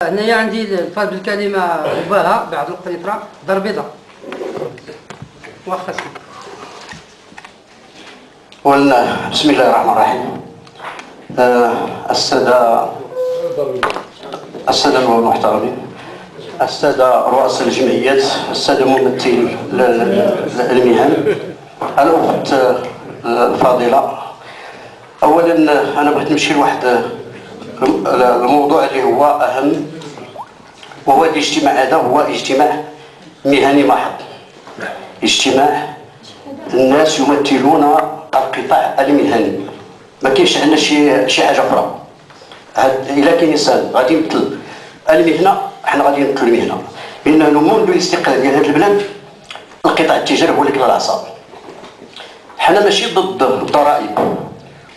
هنايا عندي الفاظ بالكلمه مباهه بعد القنيطره دار بيضاء واخا بسم الله الرحمن الرحيم. السادة المحترمين، السادة رؤساء الجمعيات، السادة ممثلي المهن، الأخت الفاضلة. أولا أنا بغيت نمشي لواحد الموضوع اللي هو أهم، وهو الاجتماع هذا هو اجتماع مهني محض، اجتماع الناس يمثلون القطاع المهني، ما كاينش عندنا شي حاجه اخرى. الا كاين انسان غادي يمثل المهنه، حنا غادي نمثلوا المهنه، لانه منذ الاستقلال ديال هذا البلاد القطاع التجاري هو اللي كلا العصا. حنا ماشي ضد الضرائب،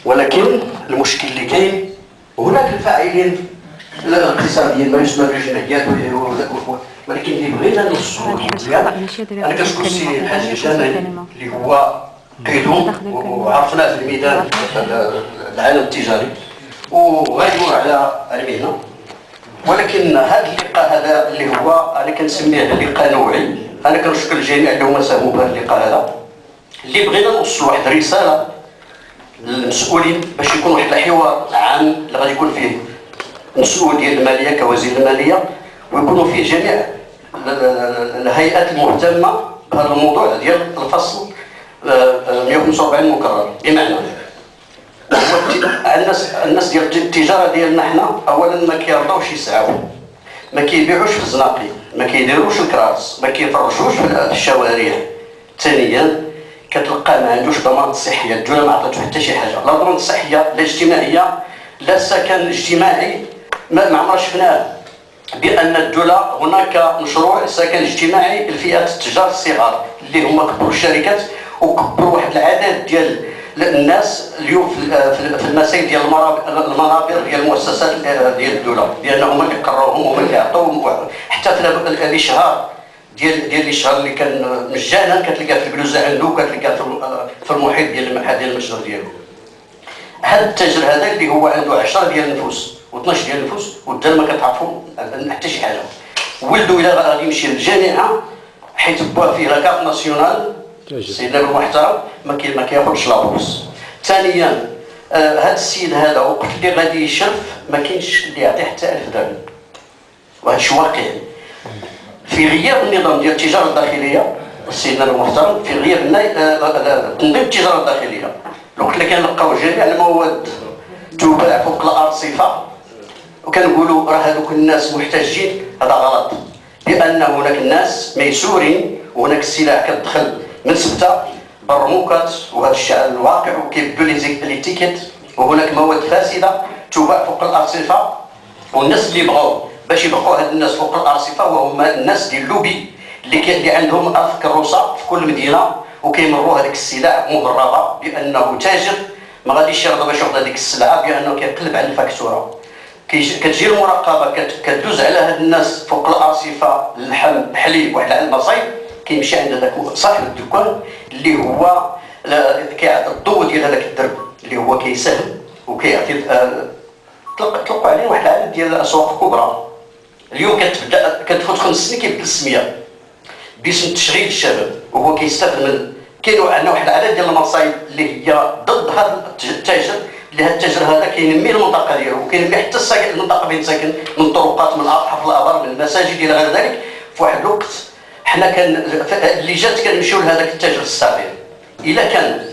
ولكن المشكل اللي كاين هناك الفاعلين الاقتصاديين ما يسمى بالجمعيات، ولكن اللي بغينا نوصلوا انا كنشكر السي الحاج هشام اللي هو قيدهم وعرفناه في الميدان العالم التجاري وغيدور على المهنه. ولكن هذا اللقاء هذا اللي هو انا كنسميه لقاء نوعي، انا كنشكر الجميع اللي هما ساهموا بهذا اللقاء هذا، اللي بغينا نوصل واحد الرساله للمسؤولين باش يكون واحد الحوار عام اللي غادي يكون فيه مسؤول ديال الماليه كوزير الماليه، ويكونوا فيه جميع الهيئات المهتمه بهذا الموضوع ديال الفصل 145 مكرر. بمعنى الناس ديال التجاره ديالنا حنا اولا ما كيرضاوش يسعوا، ما كيبيعوش في الزناقي، ما كيديروش الكراس، ما كيفرشوش في الشوارع. ثانيا كتلقى ما عندوش ضمانه صحيه، الدوله ما عطاتو حتى شي حاجه، لا ضمانه صحيه لا اجتماعيه لا سكن اجتماعي. ما عمرنا شفناه بان الدوله هناك مشروع سكن اجتماعي لفئات التجار الصغار اللي هما كبروا الشركات وكبروا واحد العدد ديال الناس اليوم في المسائل ديال المنابر ديال المؤسسات ديال الدوله، لان هما اللي قرروهم وهما اللي عطوهم. حتى في الاشهار ديال الاشهار اللي كان مجانا كتلقى في البلوزه عنده، كتلقى في المحيط ديال المتجر ديالو. هذا التاجر هذا اللي هو عنده 10 ديال النفوس و12 ديال النفوس والدار ما كتعرفوا حتى شي حاجه، ولدوا الى غادي يمشي للجامعه حيت بواه فيه لاكارت ناسيونال سيدنا المحترم ما كياخذش لابورس. ثانيا هذا السيد هذا وقت اللي غادي يشرف ما كاينش اللي يعطيه حتى 1000 درهم، وهذا الشيء واقعي في غياب النظام ديال التجاره الداخليه سيدنا المحترم، في غياب تنظيم التجاره الداخليه. الوقت اللي كنلقاو جميع المواد تباع فوق الارصفه وكنقولوا راه هذوك الناس محتاجين، هذا غلط، لان هناك الناس ميسورين وهناك السلع كتدخل من سبته برموكات وهذا الشيء على الواقع وكيبدو لي تيكيت، وهناك مواد فاسده تباع فوق الارصفه. والناس اللي بغاو باش يبقوا هاد الناس فوق الارصفه وهم الناس ديال اللوبي اللي عندهم 1000 كروسه في كل مدينه وكيمروا هذيك السلع مهربه، بانه تاجر ما غاديش يرضى باش ياخذ هذيك السلعه بانه كيقلب على الفاكتوره. كتجي المراقبه كدوز على هاد الناس فوق الارصفه اللحم الحليب واحد على المصايب، كيمشي عند هذاك صاحب الدكان اللي هو كيعطي الضوء ديال هذاك الدرب اللي هو كيساهم وكيعطي طلقوا عليه واحد العدد ديال الاسواق الكبرى. اليوم كتفوت 5 سنين كيبدل السميه باسم تشغيل الشباب، وهو كيستافد من كاين عندنا واحد العدد ديال المصايب اللي هي ضد هذا التاجر، اللي هذا التاجر هذا كينمي المنطقه ديالو وكينمي حتى الساكن المنطقه فين ساكن، من الطرقات من حفل الابار من المساجد الى غير ذلك. في واحد الوقت حنا اللي جات كنمشيو لهذاك التاجر الصغير. الا كان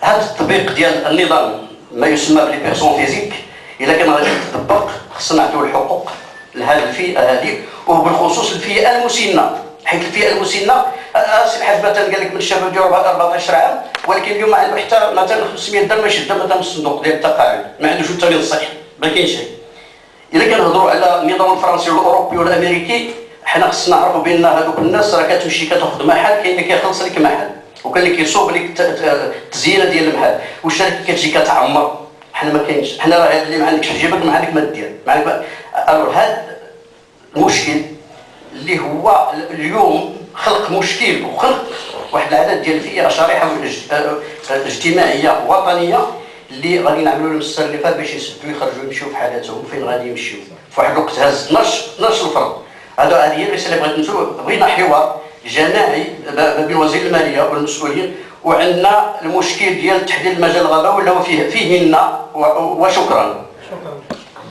هذا التطبيق ديال النظام ما يسمى بلي بيرسون فيزيك الا كان غادي يتطبق خصنا نعطيو الحقوق لهذه الفئه هذه، وبالخصوص الفئه المسنه، حيث الفئه المسنه سي الحاج مثلا قال لك من الشباب ديالو 14 عام، ولكن اليوم ما عنده حتى مثلا 500 درهم يشد مثلا من الصندوق ديال التقاعد، ما عندوش التامين الصحي، ما كاينش شيء. الا كنهضروا على النظام الفرنسي والاوروبي والامريكي، حنا خصنا نعرفوا بان هذوك الناس راه كتمشي كتاخذ محل، كاين اللي كيخلص لك محل وكاين اللي كيصوب لك التزيينه ديال المحل والشركه كتجي كتعمر. حنا ما كاينش، حنا راه هذا اللي ما عندكش في جيبك ما عندك ما دير، ما عندك. هذا المشكل اللي هو اليوم خلق مشكل وخلق واحد العدد ديال الفئه شريحه اجتماعيه وطنيه اللي غادي نعملوا لهم السنه اللي فات باش يسدوا يخرجوا يمشيو في حالاتهم فين غادي يمشيو. في واحد الوقت هز 12 الفرد. هذه هي الرساله اللي بغيت نمشيو. بغينا حوار جماعي بين وزير الماليه والمسؤولين، وعندنا المشكل ديال تحديد المجال الغابه ولا فيهن. وشكرا. شكرا.